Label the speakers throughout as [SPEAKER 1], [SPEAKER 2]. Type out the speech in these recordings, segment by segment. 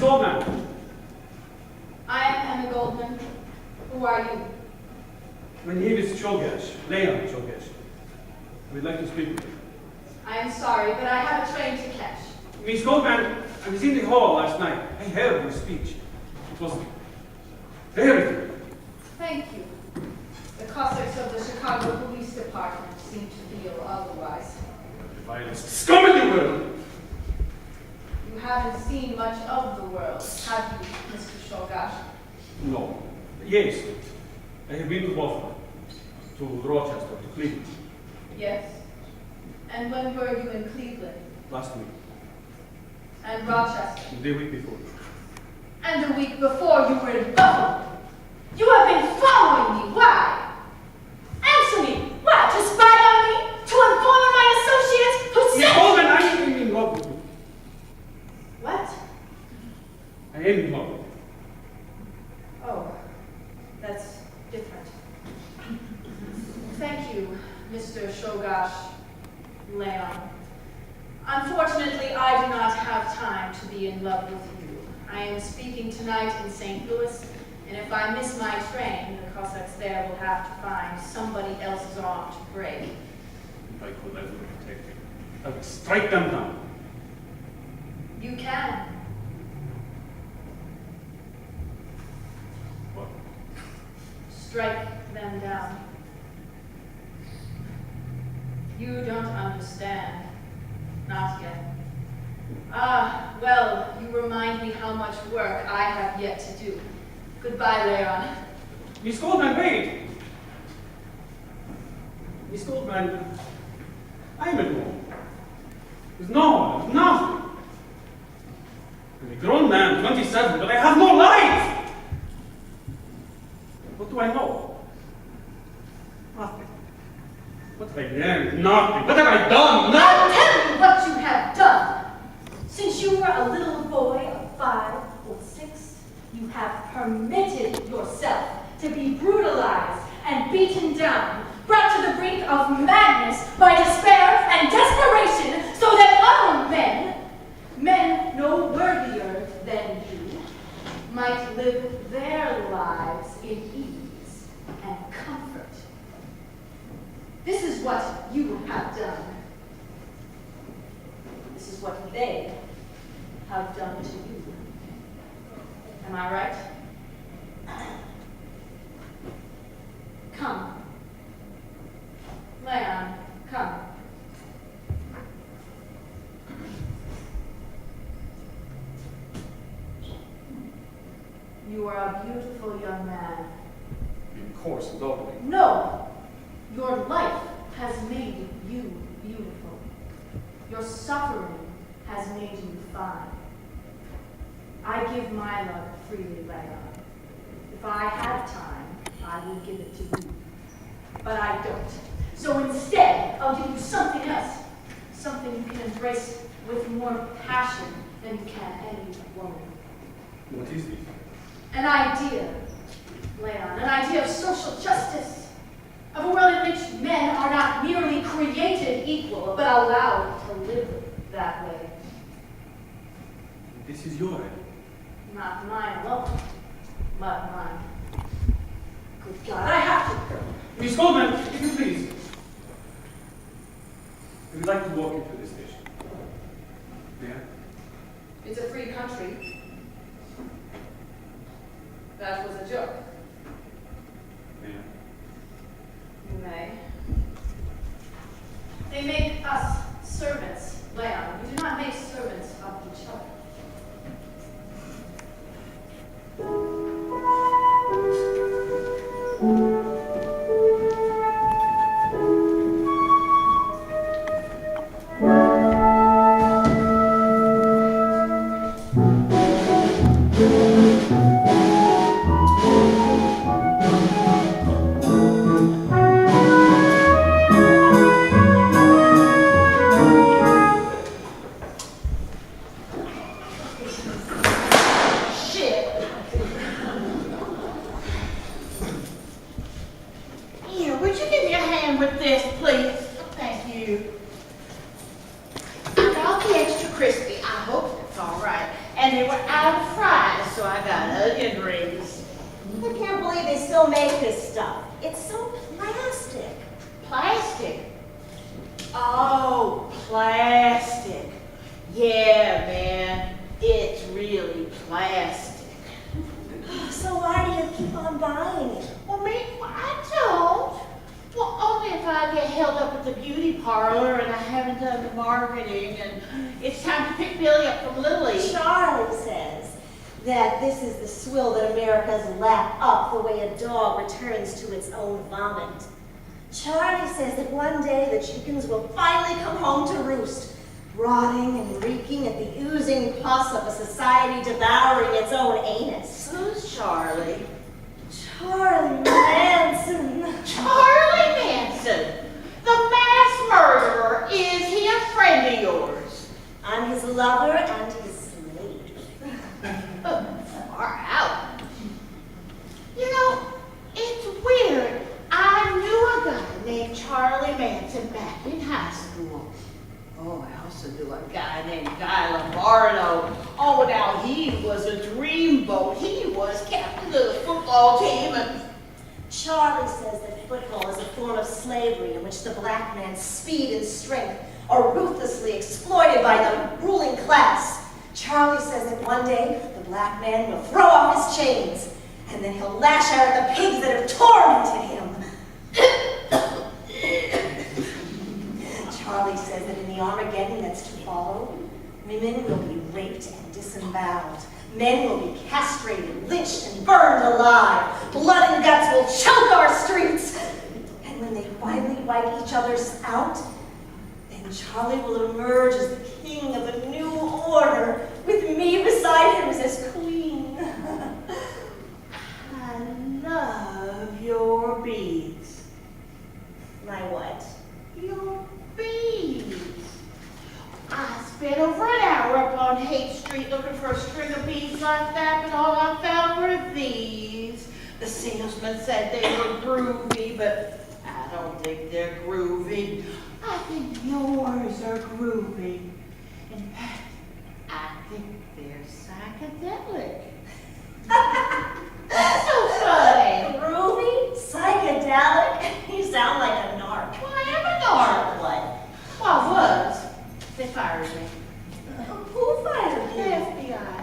[SPEAKER 1] Goldman.
[SPEAKER 2] I am Emma Goldman. Who are you?
[SPEAKER 1] My name is Czolgosz, Leon Czolgosz. We'd like to speak with you.
[SPEAKER 2] I am sorry, but I have a train to catch.
[SPEAKER 1] Miss Goldman, I was in the hall last night. I heard your speech. It was very good.
[SPEAKER 2] Thank you. The Cossacks of the Chicago Police Department seem to feel otherwise.
[SPEAKER 1] The vilest scum in the world!
[SPEAKER 2] You haven't seen much of the world, have you, Mr. Czolgosz?
[SPEAKER 1] No. Yes. I have been to Boston, to Rochester, to Cleveland.
[SPEAKER 2] Yes. And when were you in Cleveland?
[SPEAKER 1] Last week.
[SPEAKER 2] And Rochester?
[SPEAKER 1] The week before.
[SPEAKER 2] And the week before you were in Buffalo? You have been following me. Why? Answer me. What? To spy on me? To inform on my associates who
[SPEAKER 1] Miss
[SPEAKER 2] sent
[SPEAKER 1] Goldman, I am in love with you.
[SPEAKER 2] What?
[SPEAKER 1] I am in love with you.
[SPEAKER 2] Oh, that's different. Thank you, Mr. Czolgosz, Leon. Unfortunately, I do not have time to be in love with you. I am speaking tonight in St. Louis, and if I miss my train, the Cossacks there will have to find somebody else's arm to break.
[SPEAKER 1] If I could, I would protect you. I would strike them down.
[SPEAKER 2] You can.
[SPEAKER 1] What?
[SPEAKER 2] Strike them down. You don't understand. Not yet. Ah, well, you remind me how much work I have yet to do. Goodbye, Leon.
[SPEAKER 1] Miss Goldman, wait! Miss Goldman, I'm alone. There's no one, there's nothing. I'm a grown man, 27, but I have no life! What do I know? Nothing. What have I learned? Nothing. What have I done? Nothing!
[SPEAKER 2] I'll tell you what you have done. Since you were a little boy of 5 or 6, you have permitted yourself to be brutalized and beaten down, brought to the brink of madness by despair and desperation, so that other men no worthier than you, might live their lives in ease and comfort. This is what you have done. This is what they have done to you. Am I right? Come. Leon, come. You are a beautiful young man.
[SPEAKER 1] Of course, lovely.
[SPEAKER 2] No! Your life has made you beautiful. Your suffering has made you fine. I give my love freely, Leon. If I had time, I would give it to you. But I don't. So instead, I'll give you something else. Something you can embrace with more passion than you can any woman.
[SPEAKER 1] What is it?
[SPEAKER 2] An idea, Leon. An idea of social justice. Of a world in which men are not merely created equal, but allowed to live that way.
[SPEAKER 1] This is your idea.
[SPEAKER 2] Not mine alone, but mine. Good God, I have to.
[SPEAKER 1] Miss Goldman, if you please. I would like to walk into the station. Yeah?
[SPEAKER 2] It's a free country. That was a joke.
[SPEAKER 1] Yeah.
[SPEAKER 2] You may. They make us servants, Leon. We do not make servants of each other.
[SPEAKER 3] Crispy. I hope that's all right. And and they were out of fries, so I got onion rings.
[SPEAKER 4] I can't believe they still make this stuff. It's so plastic.
[SPEAKER 3] Plastic? Oh, plastic. Yeah, man, it's really plastic.
[SPEAKER 4] So why do you keep on buying it?
[SPEAKER 3] Well, I don't. Well, only if I get held up at the beauty parlor and I haven't done the marketing and it's time to pick Billy up from Lily.
[SPEAKER 4] Charlie says that this is the swill that America's lapped up the way a dog returns to its own vomit. Charlie says that one day the chickens will finally come home to roost, rotting and reeking at the oozing pus of a society devouring its own anus.
[SPEAKER 3] Who's Charlie?
[SPEAKER 4] Charlie Manson.
[SPEAKER 3] Charlie Manson, the mass murderer. Is he a friend of yours?
[SPEAKER 4] I'm his lover and his slave.
[SPEAKER 3] Far out. You know, it's weird. I knew a guy named Charlie Manson back in high school. Oh, I also knew a guy named Guy Lombardo. Oh, now he was a dreamboat. He was captain of the football team. And
[SPEAKER 4] Charlie says that football is a form of slavery in which the black man's speed and strength are ruthlessly exploited by the ruling class. Charlie says that one day the black man will throw off his chains and then he'll lash out at the pigs that have tormented him. Charlie says that in the Armageddon that's to follow, women will be raped and disemboweled. Men will be castrated, lynched, and burned alive. Blood and guts will choke our streets. And when they finally wipe each other's out, then Charlie will emerge as the king of a new order, with me beside him as his queen.
[SPEAKER 3] I love your beads.
[SPEAKER 4] My what?
[SPEAKER 3] Your beads. I spent over an hour up on Haight Street looking for a string of beads like that, but all I found were these. The salesman said they were groovy, but I don't think they're groovy. I think yours are groovy. In fact, I think they're psychedelic. That's so funny.
[SPEAKER 4] Groovy? Psychedelic? You sound like a narc.
[SPEAKER 3] Well, I am a narc.
[SPEAKER 4] What?
[SPEAKER 3] Well, I was. They fired me.
[SPEAKER 4] Who fired
[SPEAKER 3] The
[SPEAKER 4] you?
[SPEAKER 3] FBI.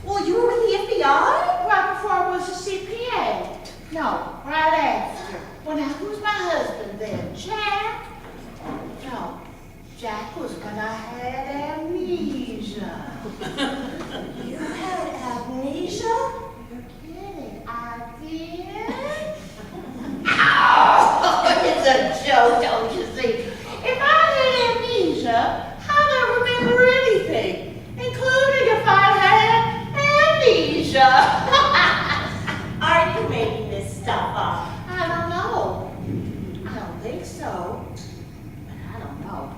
[SPEAKER 4] Well, you were with the FBI?
[SPEAKER 3] Right before I was a CPA. No, right after. Well, now, who's my husband then? Jack? No, Jack was when I had amnesia.
[SPEAKER 4] You had amnesia?
[SPEAKER 3] You're kidding. I did? Ow! It's a joke, don't you see? If I had amnesia, how'd I remember anything? Including if I had amnesia.
[SPEAKER 4] Are you making this stuff up?
[SPEAKER 3] I don't know. I don't think so. But I don't know.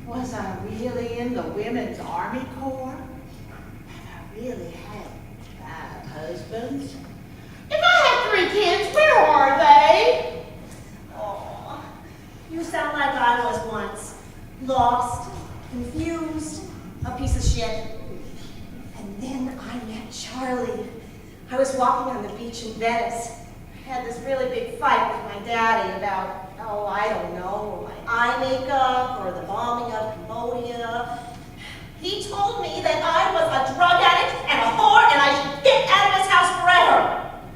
[SPEAKER 3] Was I really in the Women's Army Corps? Have I really had 5 husbands? If I had 3 kids, where are they?
[SPEAKER 4] Oh, you sound like I was once. Lost, confused, a piece of shit. And then I met Charlie. I was walking on the beach in Venice. I had this really big fight with my daddy about, I don't know, my eye makeup or the bombing of Cambodia. He told me that I was a drug addict and a whore and I should get out of his house forever.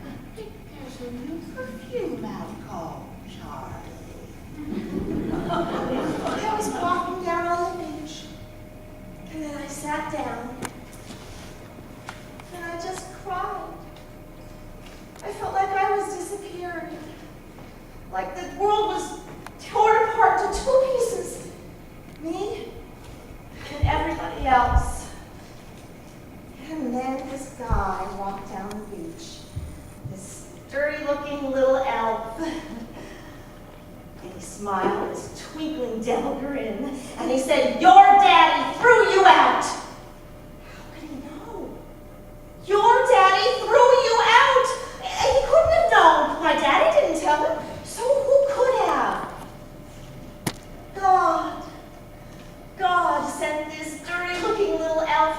[SPEAKER 3] I think there's a new perfume out called Charlie.
[SPEAKER 4] I was walking down on the beach, and then I sat down, and I just cried. I felt like I was disappearing, like the world was torn apart to 2 pieces, me and everybody else. And then this guy walked down the beach, this dirty-looking little elf. And he smiled his twinkling devil grin, and he said, "Your daddy threw you out." How could he know? Your daddy threw you out! He couldn't have known. My daddy didn't tell him. So who could have? God. God sent this dirty-looking little elf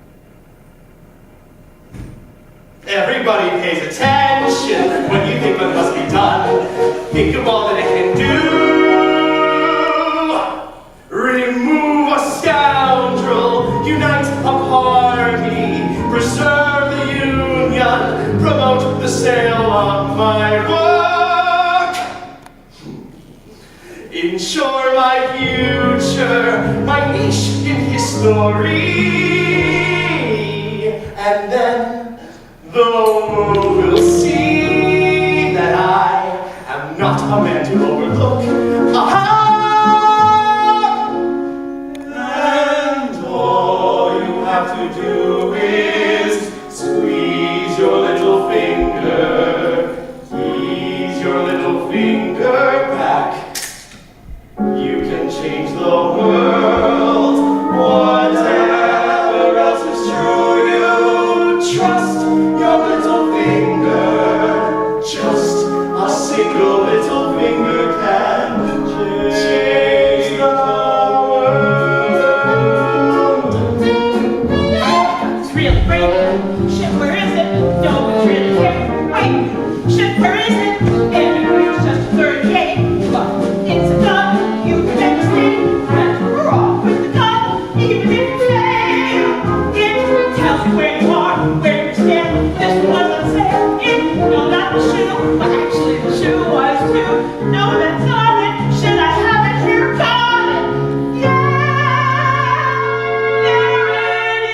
[SPEAKER 5] Everybody pays attention when you think what must be done. Think of all that it can do. Remove a scoundrel, unite a party, preserve the union, promote the sale of my work. Ensure my future, my niche in history. And then the world will see that I am not a man to overlook. Aha! And all you have to do is squeeze your little finger, ease your little finger back. You can change the world, whatever else is true. You trust your little finger, just a single little finger can change the world.
[SPEAKER 3] It's really great. Shit, where is it? No one's really here. Wait, shit, where is it? Anyway, it's just a third game. But it's a gun. You can understand. And we're off with the gun. Even if you fail, it tells you where you are, where you stand. This was unsafe. No, not the shoe, but actually the shoe was too. No, that's not it. Should I have it here? Got it. Yeah, there it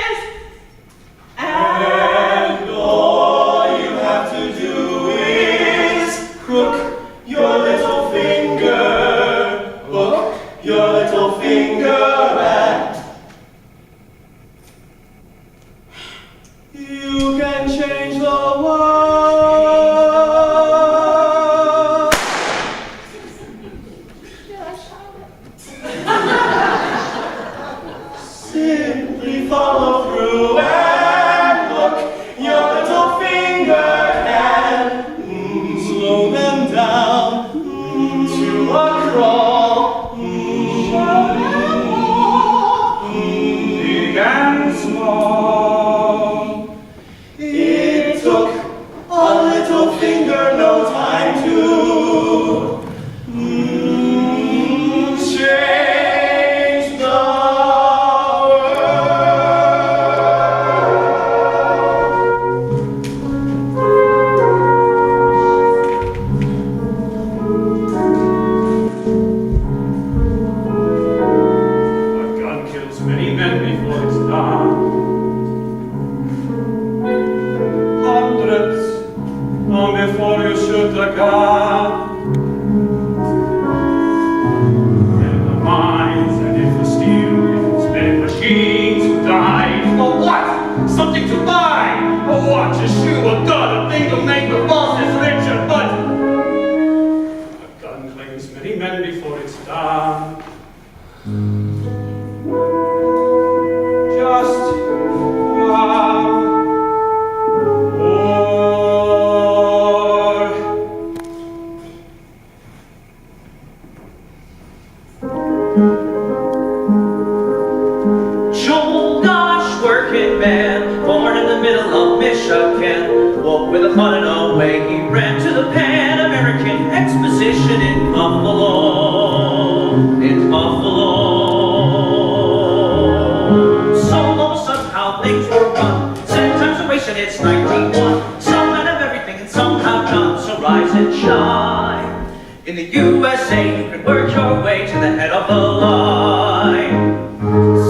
[SPEAKER 3] is.
[SPEAKER 5] And all you have to do is crook your little finger, hook your little finger, and you can change the world.
[SPEAKER 3] Should I shout it?
[SPEAKER 5] Simply follow through and hook your little finger and slow them down to a crawl.
[SPEAKER 1] Big and small.
[SPEAKER 5] It took a little finger no time to change the
[SPEAKER 1] A gun kills many men before it's done. Hundreds, long before you shoot the gun. In the mines and in the steel, it's many machines who die. For what? Something to buy. A watch, a shoe, a gun, a thing to make the bosses richer, but a gun claims many men before it's done. Just one more.
[SPEAKER 6] Czolgosz, working man, born in the middle of Michigan, woke with a fun and away he ran to the Pan American Exposition in Buffalo, So somehow things were run, 7 times the race and it's 91. Some men have everything and some have none, so rise and shine. In the USA you can work your way to the head of the line.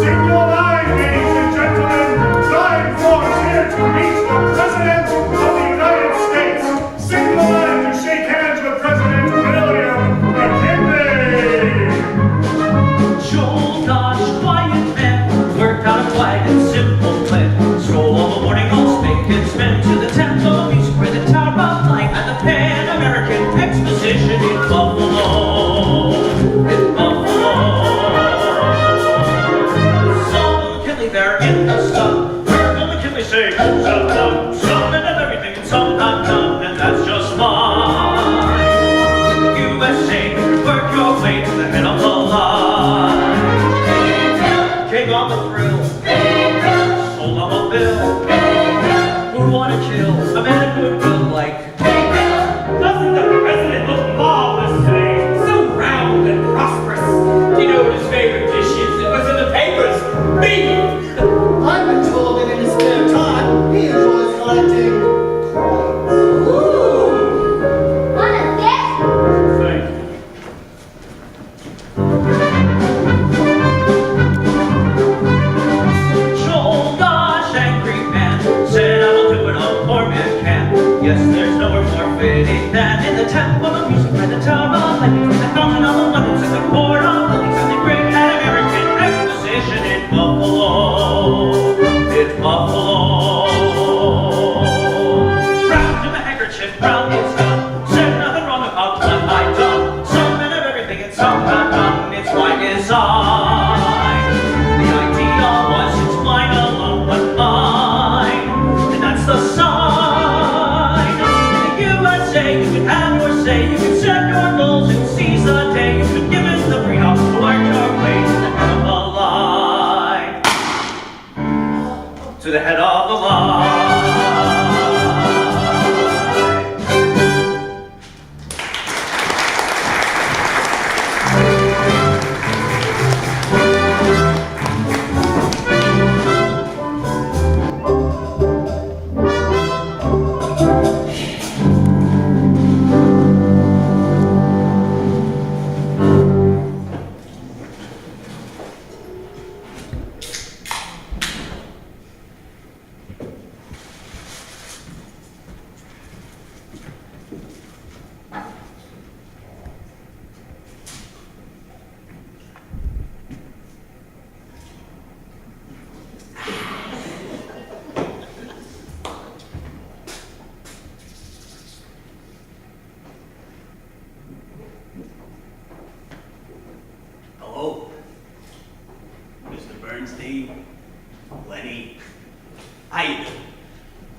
[SPEAKER 1] Signal line, ladies and gentlemen. Line forms here to meet the President of the United States. Signal line to shake hands with President William McKinley.
[SPEAKER 6] Czolgosz, quiet man, worked out a quiet and simple plan. Stroll all the morning on Spick and Span to the Temple of Music where the Tower of Light and the Pan American Exposition in Buffalo. So McKinley there in the sun. Heard McKinley say, who's that one? Some men have everything and some have none, and that's just fine. USA, work your way to the head of the line. King on the thrill, sold on the bill. Who'd want
[SPEAKER 5] I've been told that in his spare time, he enjoys collecting coins.
[SPEAKER 2] Ooh! Want a gift?
[SPEAKER 1] Thank you.
[SPEAKER 6] Czolgosz, angry man, said I will do what a poor man can. Yes, there's nowhere more fitting than in the temple of music by the tower of lightning, from the fountain of abundance and the port of lilies, and the great American exposition in Buffalo. In Buffalo. Round to the handkerchief, round his gun, said nothing wrong about what I'd done. Some men have everything and some have none. It's my design. The idea was it's mine alone, but mine. And that's the sign. In the USA, you can have your say, you can set your goals and seize the day. You can give it the freedom to work your way to the head of the line. To the head of the line.
[SPEAKER 7] Hello, Mr. Bernstein, Lenny. How you doing?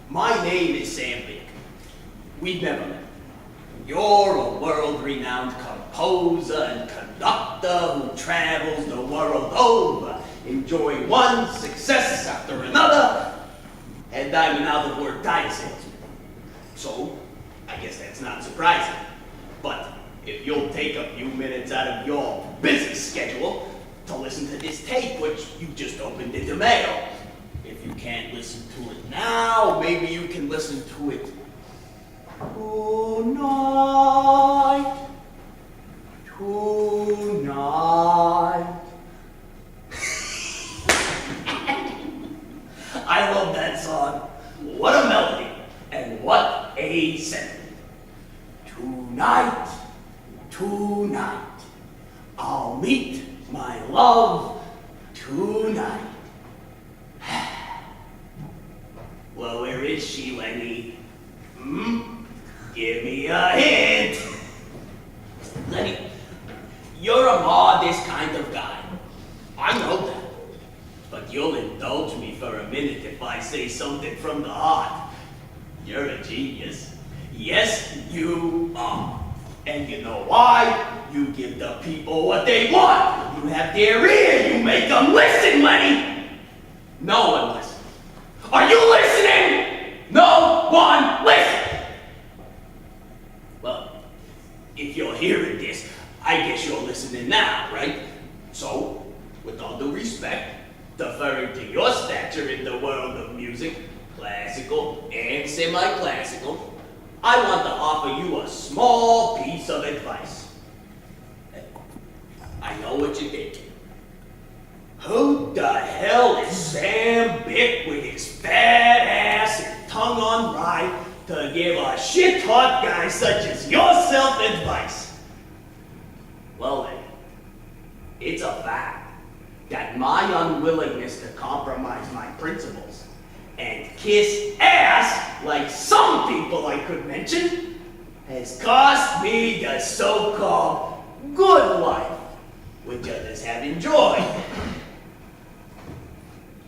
[SPEAKER 7] My name is Sam Vick. We've never met. You're a world-renowned composer and conductor who travels the world over, enjoying one success after another, and I'm an out-of-work tire salesman. So, I guess that's not surprising. But if you'll take a few minutes out of your busy schedule to listen to this tape, which you just opened in the mail. If you can't listen to it now, maybe you can listen to it tonight. Tonight. I love that song. What a melody, and what a sentiment. Tonight. Tonight, I'll meet my love tonight. Well, where is she, Lenny? Give me a hint. Lenny, you're a modest kind of guy. I know that. But you'll indulge me for a minute if I say something from the heart. You're a genius. Yes, you are. And you know why? You give the people what they want. You have their ear. You make them listen, Lenny. No one listens. Are you listening? No one listens. Well, if you're hearing this, I guess you're listening now, right? So, with all due respect, deferring to your stature in the world of music, classical and semi-classical, I want to offer you a small piece of advice. I know what you're thinking. Who the hell is Sam Vick with his fat ass and tongue on rye to give a shit-hot guy such as yourself advice? Well then, it's a fact that my unwillingness to compromise my principles and kiss ass, like some people I could mention, has cost me the so-called good life, which others have enjoyed.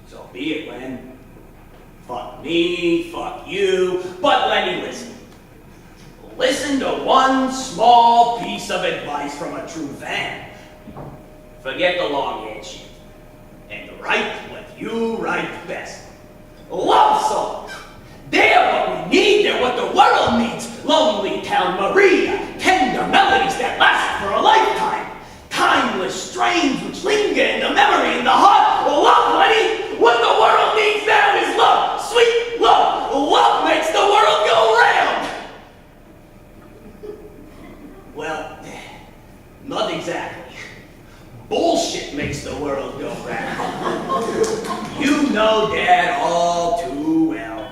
[SPEAKER 7] So be it, Len. Fuck me, fuck you, but Lenny, listen. Listen to one small piece of advice from a true fan. Forget the long-haired shit, and write what you write best. Love songs! They're what we need, they're what the world needs. Lonely Town Maria, tender melodies that last for a lifetime. Timeless strains which linger in the memory and the heart Love, Lenny! What the world needs now is love! Sweet love! Love makes the world go round! Well, not exactly. Bullshit makes the world go round. You know that all too well.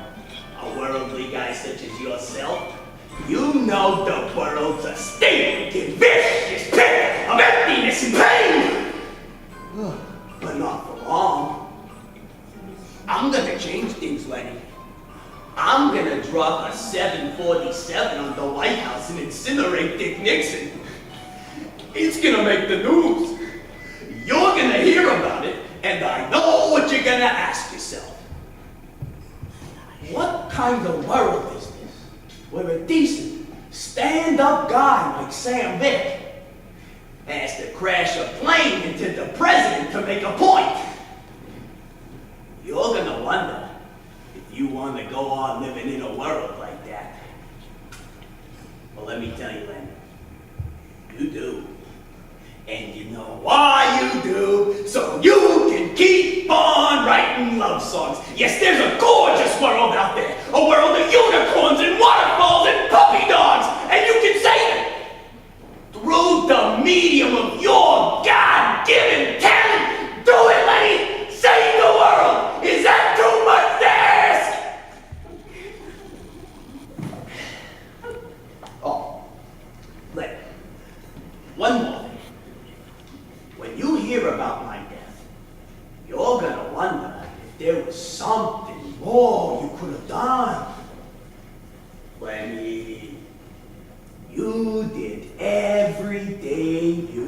[SPEAKER 7] A worldly guy such as yourself, you know the world's a state of vicious pit of emptiness and pain. But not for long. I'm gonna change things, Lenny. I'm gonna drop a 747 on the White House and incinerate Dick Nixon. It's gonna make the news. You're gonna hear about it, and I know what you're gonna ask yourself. What kind of world is this, where a decent, stand-up guy like Sam Vick has to crash a plane into the president to make a point? You're gonna wonder if you want to go on living in a world like that. Well, let me tell you, Len, you do. And you know why you do, so you can keep on writing love songs. Yes, there's a gorgeous world out there, a world of unicorns and waterfalls and puppy dogs, and you can save it through the medium of your God-given talent. Do it, Lenny! Save the world! Is that too much to ask? Oh, Lenny, one more thing. When you hear about my death, you're gonna wonder if there was something more you could have done. Lenny, you did everything you